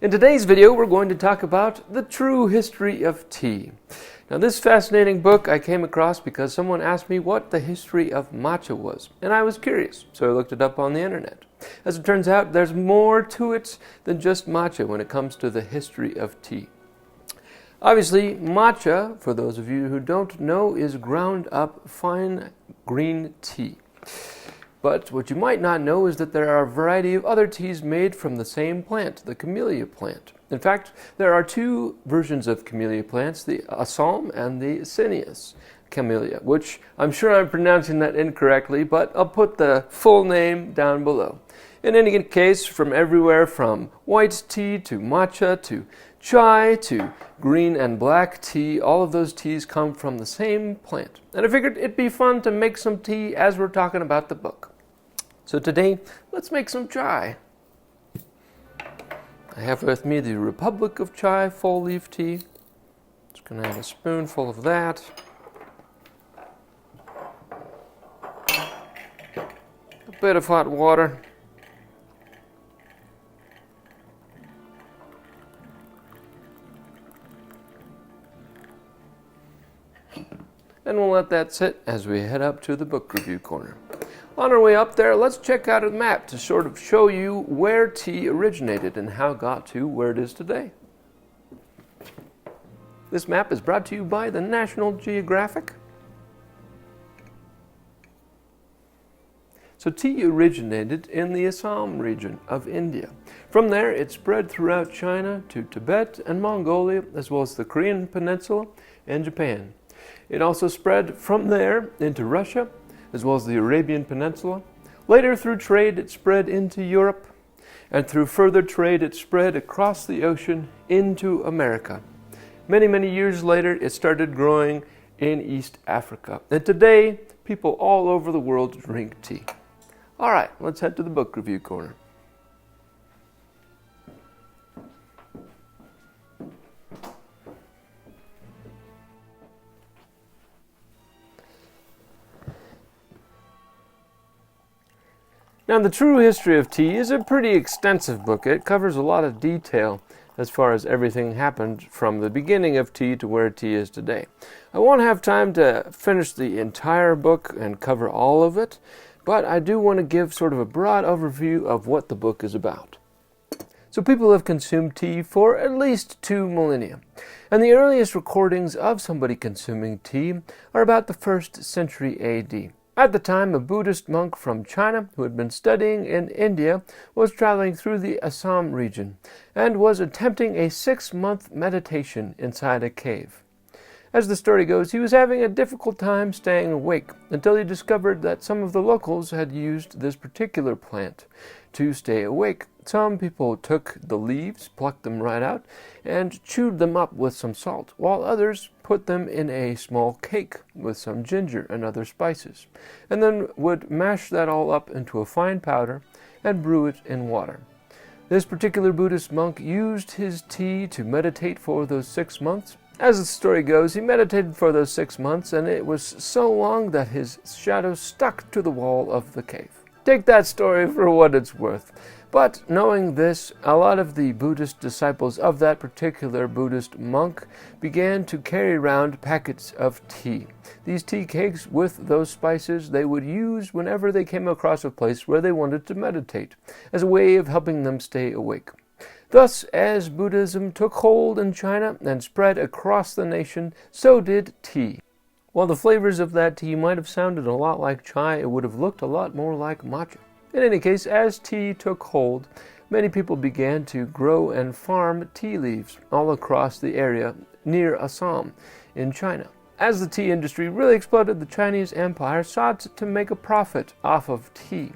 In today's video, we're going to talk about the true history of tea. Now, this fascinating book I came across because someone asked me what the history of matcha was, and I was curious, so I looked it up on the internet. As it turns out, there's more to it than just matcha when it comes to the history of tea. Obviously, matcha, for those of you who don't know, is ground up fine green tea. But what you might not know is that there are a variety of other teas made from the same plant, the camellia plant. In fact, there are two versions of camellia plants, the Assam and the Cineus camellia, which I'm sure I'm pronouncing that incorrectly, but I'll put the full name down below. In any case, from everywhere from white tea to matcha to chai to green and black tea, all of those teas come from the same plant. And I figured it'd be fun to make some tea as we're talking about the book. So today, let's make some chai. I have with me the Republic of Chai full leaf tea. Just going to have a spoonful of that. A bit of hot water. And we'll let that sit as we head up to the book review corner. On our way up there, let's check out a map to sort of show you where tea originated and how it got to where it is today. This map is brought to you by the National Geographic. So tea originated in the Assam region of India. From there, it spread throughout China to Tibet and Mongolia, as well as the Korean Peninsula and Japan. It also spread from there into Russia, as well as the Arabian Peninsula. Later, through trade, it spread into Europe, and through further trade, it spread across the ocean into America. Many, many years later, it started growing in East Africa. And today, people all over the world drink tea. All right, let's head to the book review corner. Now, The True History of Tea is a pretty extensive book. It covers a lot of detail as far as everything happened from the beginning of tea to where tea is today. I won't have time to finish the entire book and cover all of it, but I do want to give sort of a broad overview of what the book is about. So people have consumed tea for at least 2 millennia, and the earliest recordings of somebody consuming tea are about the 1st century AD. At the time, a Buddhist monk from China who had been studying in India was traveling through the Assam region and was attempting a 6-month meditation inside a cave. As the story goes, he was having a difficult time staying awake until he discovered that some of the locals had used this particular plant to stay awake. Some people took the leaves, plucked them right out, and chewed them up with some salt, while others put them in a small cake with some ginger and other spices, and then would mash that all up into a fine powder and brew it in water. This particular Buddhist monk used his tea to meditate for those 6 months. As the story goes, he meditated for those 6 months, and it was so long that his shadow stuck to the wall of the cave. Take that story for what it's worth. But knowing this, a lot of the Buddhist disciples of that particular Buddhist monk began to carry around packets of tea. These tea cakes with those spices they would use whenever they came across a place where they wanted to meditate, as a way of helping them stay awake. Thus, as Buddhism took hold in China and spread across the nation, so did tea. While the flavors of that tea might have sounded a lot like chai, it would have looked a lot more like matcha. In any case, as tea took hold, many people began to grow and farm tea leaves all across the area near Assam in China. As the tea industry really exploded, the Chinese Empire sought to make a profit off of tea,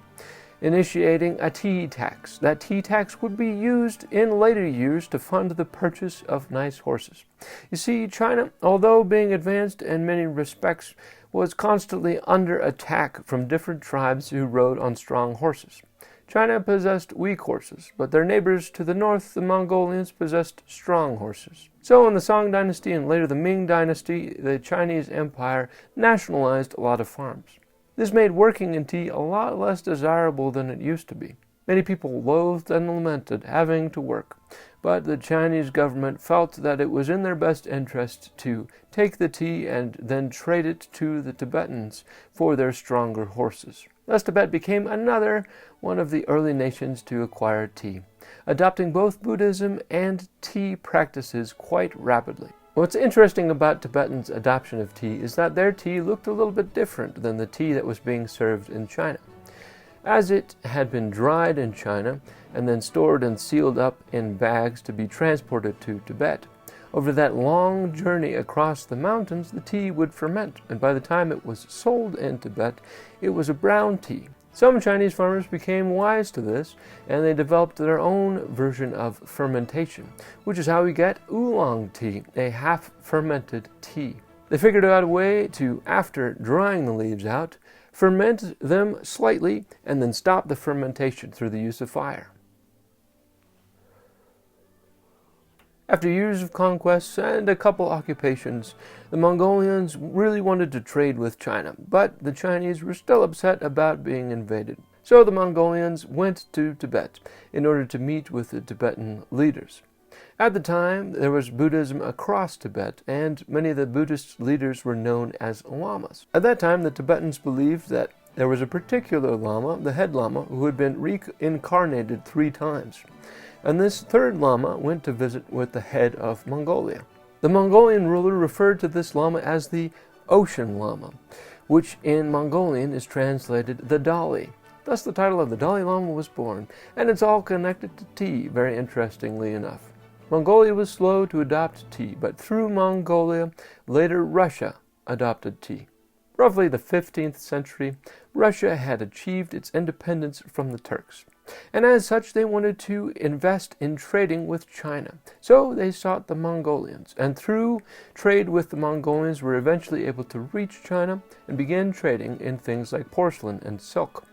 initiating a tea tax. That tea tax would be used in later years to fund the purchase of nice horses. You see, China, although being advanced in many respects, was constantly under attack from different tribes who rode on strong horses. China possessed weak horses, but their neighbors to the north, the Mongolians, possessed strong horses. So in the Song dynasty and later the Ming dynasty, the Chinese Empire nationalized a lot of farms. This made working in tea a lot less desirable than it used to be. Many people loathed and lamented having to work, but the Chinese government felt that it was in their best interest to take the tea and then trade it to the Tibetans for their stronger horses. Thus Tibet became another one of the early nations to acquire tea, adopting both Buddhism and tea practices quite rapidly. What's interesting about Tibetans' adoption of tea is that their tea looked a little bit different than the tea that was being served in China. As it had been dried in China and then stored and sealed up in bags to be transported to Tibet, over that long journey across the mountains, the tea would ferment, and by the time it was sold in Tibet, it was a brown tea. Some Chinese farmers became wise to this, and they developed their own version of fermentation, which is how we get oolong tea, a half-fermented tea. They figured out a way to, after drying the leaves out, ferment them slightly, and then stop the fermentation through the use of fire. After years of conquests and a couple occupations, the Mongolians really wanted to trade with China, but the Chinese were still upset about being invaded. So the Mongolians went to Tibet in order to meet with the Tibetan leaders. At the time, there was Buddhism across Tibet, and many of the Buddhist leaders were known as lamas. At that time, the Tibetans believed that there was a particular lama, the head lama, who had been reincarnated 3 times. And this third lama went to visit with the head of Mongolia. The Mongolian ruler referred to this lama as the Ocean Lama, which in Mongolian is translated the Dalai. Thus the title of the Dalai Lama was born, and it's all connected to tea, very interestingly enough. Mongolia was slow to adopt tea, but through Mongolia, later Russia adopted tea. Roughly the 15th century, Russia had achieved its independence from the Turks, and as such they wanted to invest in trading with China. So they sought the Mongolians, and through trade with the Mongolians were eventually able to reach China and begin trading in things like porcelain and silk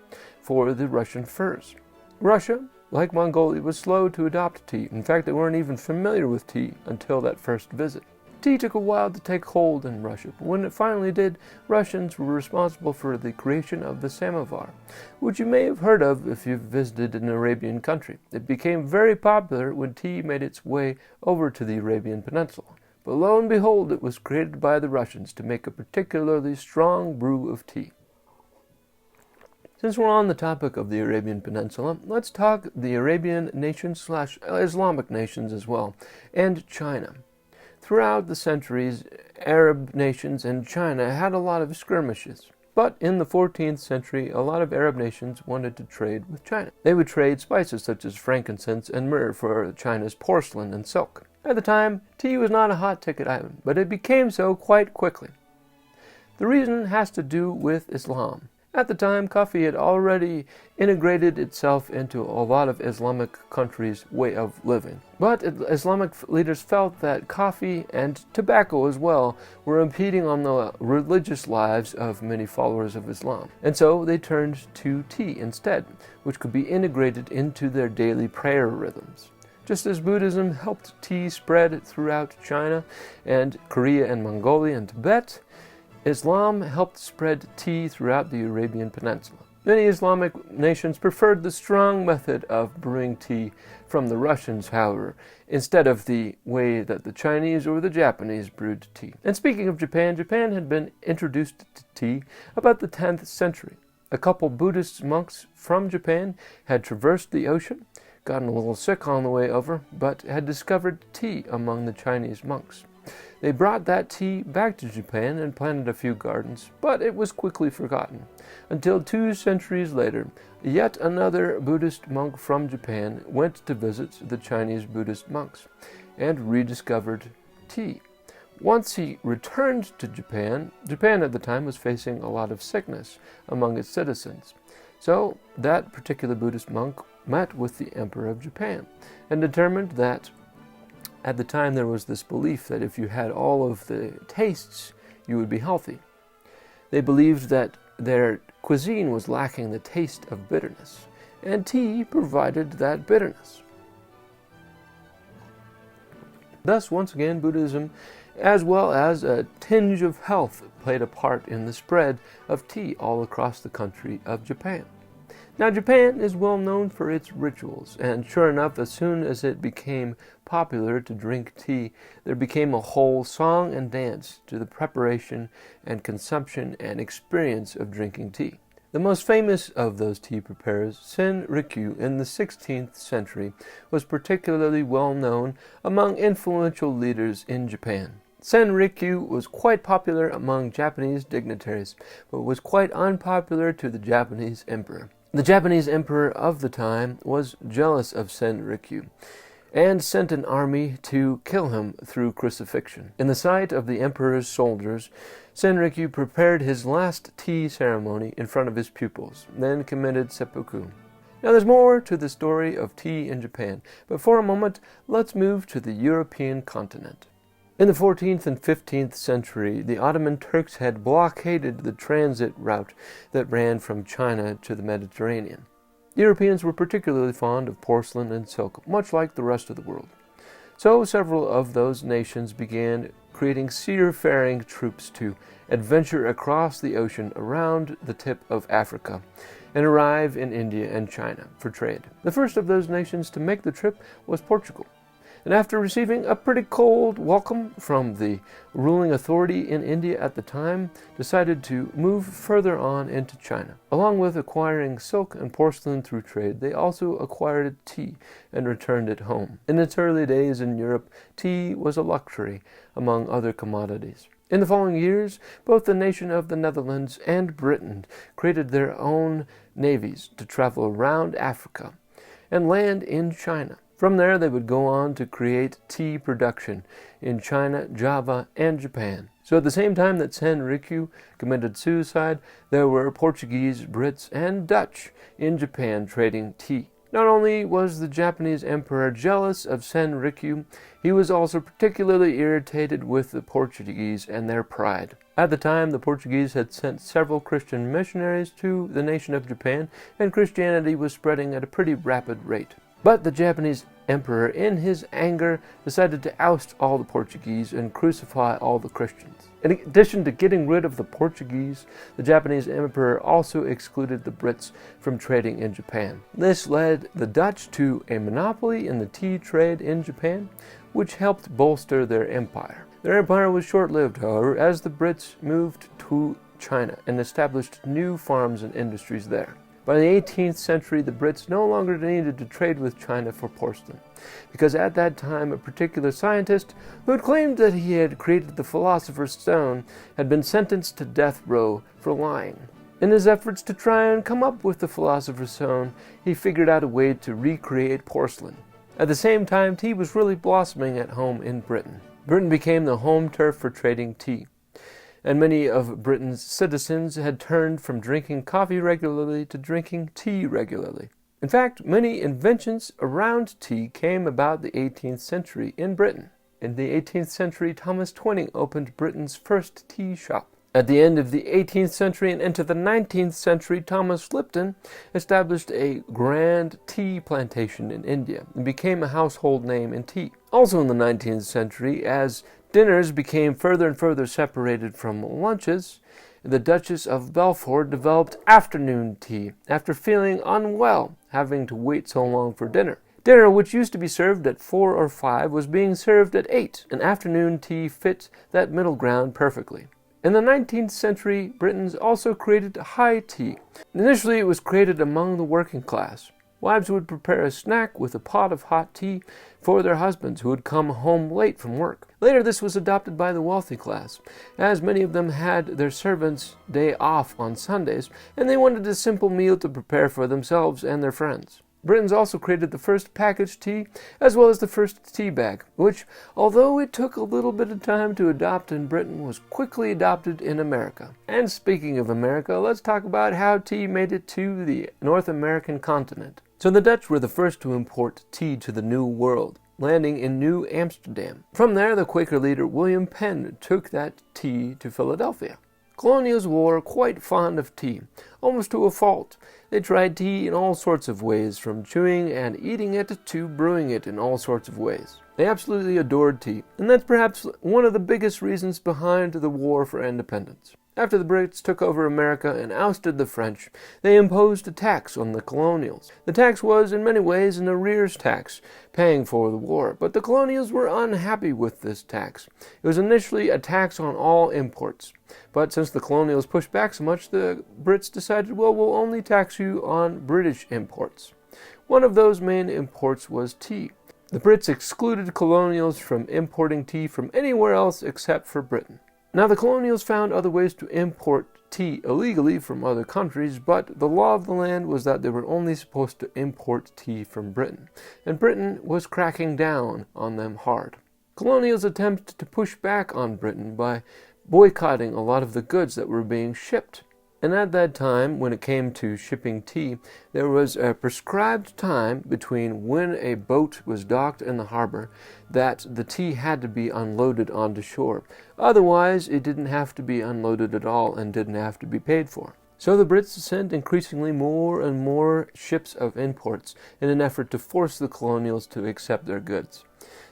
for the Russian furs. Russia, like Mongolia, was slow to adopt tea. In fact, they weren't even familiar with tea until that first visit. Tea took a while to take hold in Russia, but when it finally did, Russians were responsible for the creation of the samovar, which you may have heard of if you've visited an Arabian country. It became very popular when tea made its way over to the Arabian Peninsula. But lo and behold, it was created by the Russians to make a particularly strong brew of tea. Since we're on the topic of the Arabian Peninsula, let's talk the Arabian nations / Islamic nations as well, and China. Throughout the centuries, Arab nations and China had a lot of skirmishes. But in the 14th century, a lot of Arab nations wanted to trade with China. They would trade spices such as frankincense and myrrh for China's porcelain and silk. At the time, tea was not a hot-ticket item, but it became so quite quickly. The reason has to do with Islam. At the time, coffee had already integrated itself into a lot of Islamic countries' way of living. But Islamic leaders felt that coffee and tobacco as well were impeding on the religious lives of many followers of Islam. And so they turned to tea instead, which could be integrated into their daily prayer rhythms. Just as Buddhism helped tea spread throughout China and Korea and Mongolia and Tibet, Islam helped spread tea throughout the Arabian Peninsula. Many Islamic nations preferred the strong method of brewing tea from the Russians, however, instead of the way that the Chinese or the Japanese brewed tea. And speaking of Japan, Japan had been introduced to tea about the 10th century. A couple Buddhist monks from Japan had traversed the ocean, gotten a little sick on the way over, but had discovered tea among the Chinese monks. They brought that tea back to Japan and planted a few gardens, but it was quickly forgotten, until 2 centuries later, yet another Buddhist monk from Japan went to visit the Chinese Buddhist monks and rediscovered tea. Once he returned to Japan, Japan at the time was facing a lot of sickness among its citizens. So that particular Buddhist monk met with the Emperor of Japan and determined that at the time there was this belief that if you had all of the tastes, you would be healthy. They believed that their cuisine was lacking the taste of bitterness, and tea provided that bitterness. Thus, once again, Buddhism, as well as a tinge of health, played a part in the spread of tea all across the country of Japan. Now, Japan is well known for its rituals, and sure enough, as soon as it became popular to drink tea, there became a whole song and dance to the preparation and consumption and experience of drinking tea. The most famous of those tea preparers, Senrikyu, in the 16th century, was particularly well known among influential leaders in Japan. Senrikyu was quite popular among Japanese dignitaries, but was quite unpopular to the Japanese emperor. The Japanese emperor of the time was jealous of Senrikyu and sent an army to kill him through crucifixion. In the sight of the emperor's soldiers, Senrikyu prepared his last tea ceremony in front of his pupils, then committed seppuku. Now there's more to the story of tea in Japan, but for a moment, let's move to the European continent. In the 14th and 15th century, the Ottoman Turks had blockaded the transit route that ran from China to the Mediterranean. Europeans were particularly fond of porcelain and silk, much like the rest of the world. So several of those nations began creating seafaring troops to adventure across the ocean around the tip of Africa and arrive in India and China for trade. The first of those nations to make the trip was Portugal. And after receiving a pretty cold welcome from the ruling authority in India at the time, decided to move further on into China. Along with acquiring silk and porcelain through trade, they also acquired tea and returned it home. In its early days in Europe, tea was a luxury among other commodities. In the following years, both the nation of the Netherlands and Britain created their own navies to travel around Africa and land in China. From there, they would go on to create tea production in China, Java, and Japan. So at the same time that Senrikyu committed suicide, there were Portuguese, Brits, and Dutch in Japan trading tea. Not only was the Japanese emperor jealous of Senrikyu, he was also particularly irritated with the Portuguese and their pride. At the time, the Portuguese had sent several Christian missionaries to the nation of Japan, and Christianity was spreading at a pretty rapid rate. But the Japanese emperor, in his anger, decided to oust all the Portuguese and crucify all the Christians. In addition to getting rid of the Portuguese, the Japanese emperor also excluded the Brits from trading in Japan. This led the Dutch to a monopoly in the tea trade in Japan, which helped bolster their empire. Their empire was short-lived, however, as the Brits moved to China and established new farms and industries there. By the 18th century, the Brits no longer needed to trade with China for porcelain, because at that time a particular scientist who had claimed that he had created the philosopher's stone had been sentenced to death row for lying. In his efforts to try and come up with the philosopher's stone, he figured out a way to recreate porcelain. At the same time, tea was really blossoming at home in Britain. Britain became the home turf for trading tea, and many of Britain's citizens had turned from drinking coffee regularly to drinking tea regularly. In fact, many inventions around tea came about the 18th century in Britain. In the 18th century, Thomas Twining opened Britain's first tea shop. At the end of the 18th century and into the 19th century, Thomas Lipton established a grand tea plantation in India and became a household name in tea. Also in the 19th century, as dinners became further and further separated from lunches, the Duchess of Belfort developed afternoon tea after feeling unwell, having to wait so long for dinner. Dinner, which used to be served at 4 or 5, was being served at 8, and afternoon tea fit that middle ground perfectly. In the 19th century, Britons also created high tea. Initially, it was created among the working class. Wives would prepare a snack with a pot of hot tea for their husbands who would come home late from work. Later, this was adopted by the wealthy class, as many of them had their servants' day off on Sundays, and they wanted a simple meal to prepare for themselves and their friends. Britons also created the first packaged tea, as well as the first tea bag, which, although it took a little bit of time to adopt in Britain, was quickly adopted in America. And speaking of America, let's talk about how tea made it to the North American continent. So the Dutch were the first to import tea to the New World, landing in New Amsterdam. From there, the Quaker leader William Penn took that tea to Philadelphia. Colonials were quite fond of tea, almost to a fault, They tried tea in all sorts of ways, from chewing and eating it to brewing it in all sorts of ways. They absolutely adored tea, and that's perhaps one of the biggest reasons behind the War for Independence. After the Brits took over America and ousted the French, they imposed a tax on the colonials. The tax was, in many ways, an arrears tax, paying for the war, but the colonials were unhappy with this tax. It was initially a tax on all imports, but since the colonials pushed back so much, the Brits decided, well, we'll only tax you on British imports. One of those main imports was tea. The Brits excluded colonials from importing tea from anywhere else except for Britain. Now, the colonials found other ways to import tea illegally from other countries, but the law of the land was that they were only supposed to import tea from Britain, and Britain was cracking down on them hard. Colonials attempted to push back on Britain by boycotting a lot of the goods that were being shipped. And at that time, when it came to shipping tea, there was a prescribed time between when a boat was docked in the harbor that the tea had to be unloaded onto shore. Otherwise, it didn't have to be unloaded at all and didn't have to be paid for. So the Brits sent increasingly more and more ships of imports in an effort to force the colonials to accept their goods.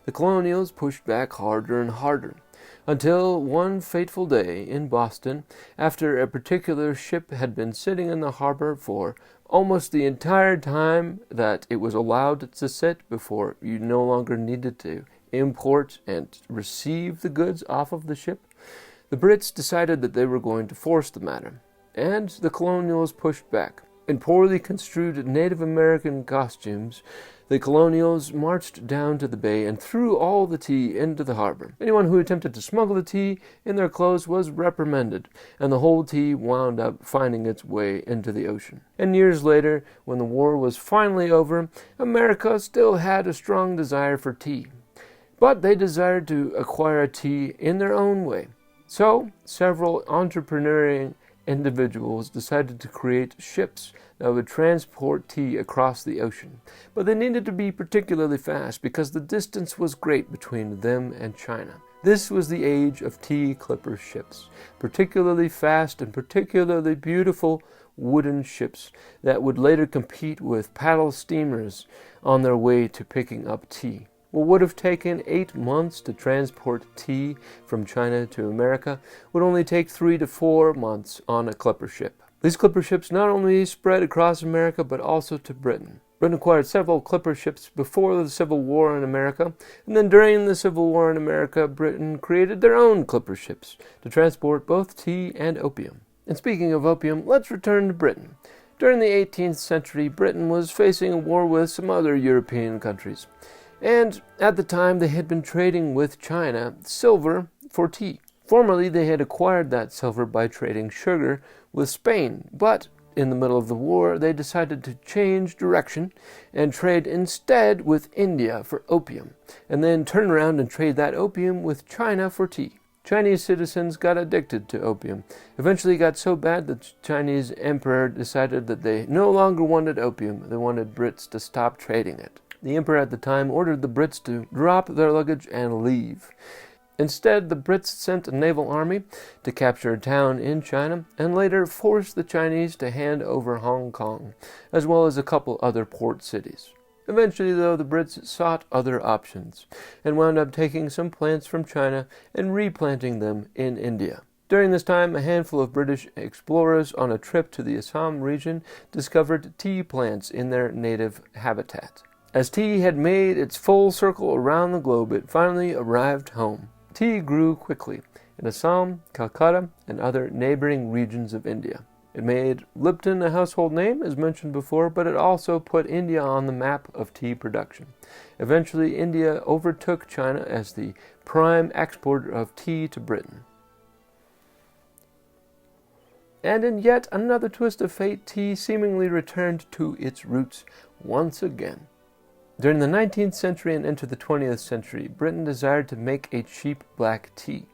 The colonials pushed back harder and harder, until one fateful day in Boston, after a particular ship had been sitting in the harbor for almost the entire time that it was allowed to sit before you no longer needed to import and receive the goods off of the ship, the Brits decided that they were going to force the matter, and the colonials pushed back. In poorly construed Native American costumes, the colonials marched down to the bay and threw all the tea into the harbor. Anyone who attempted to smuggle the tea in their clothes was reprimanded, and the whole tea wound up finding its way into the ocean. And years later, when the war was finally over, America still had a strong desire for tea. But they desired to acquire tea in their own way. So, several entrepreneurial individuals decided to create ships that would transport tea across the ocean. But they needed to be particularly fast because the distance was great between them and China. This was the age of tea clipper ships, particularly fast and particularly beautiful wooden ships that would later compete with paddle steamers on their way to picking up tea. What would have taken 8 months to transport tea from China to America would only take 3 to 4 months on a clipper ship. These clipper ships not only spread across America, but also to Britain. Britain acquired several clipper ships before the Civil War in America, and then during the Civil War in America, Britain created their own clipper ships to transport both tea and opium. And speaking of opium, let's return to Britain. During the 18th century, Britain was facing a war with some other European countries. And at the time, they had been trading with China silver for tea. Formerly, they had acquired that silver by trading sugar with Spain, but in the middle of the war, they decided to change direction and trade instead with India for opium, and then turn around and trade that opium with China for tea. Chinese citizens got addicted to opium. Eventually, it got so bad that the Chinese emperor decided that they no longer wanted opium. They wanted Brits to stop trading it. The emperor at the time ordered the Brits to drop their luggage and leave. Instead, the Brits sent a naval army to capture a town in China and later forced the Chinese to hand over Hong Kong, as well as a couple other port cities. Eventually, though, the Brits sought other options and wound up taking some plants from China and replanting them in India. During this time, a handful of British explorers on a trip to the Assam region discovered tea plants in their native habitat. As tea had made its full circle around the globe, it finally arrived home. Tea grew quickly in Assam, Calcutta, and other neighboring regions of India. It made Lipton a household name, as mentioned before, but it also put India on the map of tea production. Eventually, India overtook China as the prime exporter of tea to Britain. And in yet another twist of fate, tea seemingly returned to its roots once again. During the 19th century and into the 20th century, Britain desired to make a cheap black tea.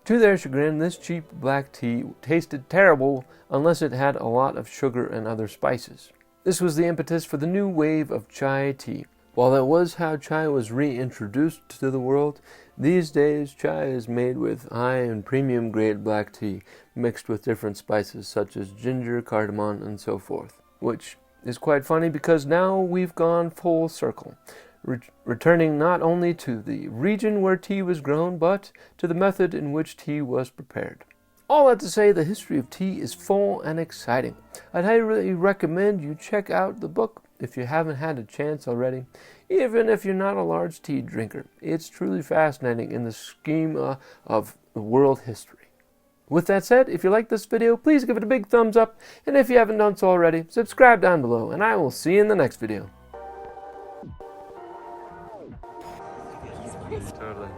To their chagrin, this cheap black tea tasted terrible unless it had a lot of sugar and other spices. This was the impetus for the new wave of chai tea. While that was how chai was reintroduced to the world, these days chai is made with high and premium grade black tea mixed with different spices such as ginger, cardamom, and so forth. which is quite funny because now we've gone full circle, returning not only to the region where tea was grown, but to the method in which tea was prepared. All that to say, the history of tea is full and exciting. I'd highly recommend you check out the book if you haven't had a chance already, even if you're not a large tea drinker. It's truly fascinating in the scheme of world history. With that said, if you like this video, please give it a big thumbs up, and if you haven't done so already, subscribe down below, and I will see you in the next video. Totally.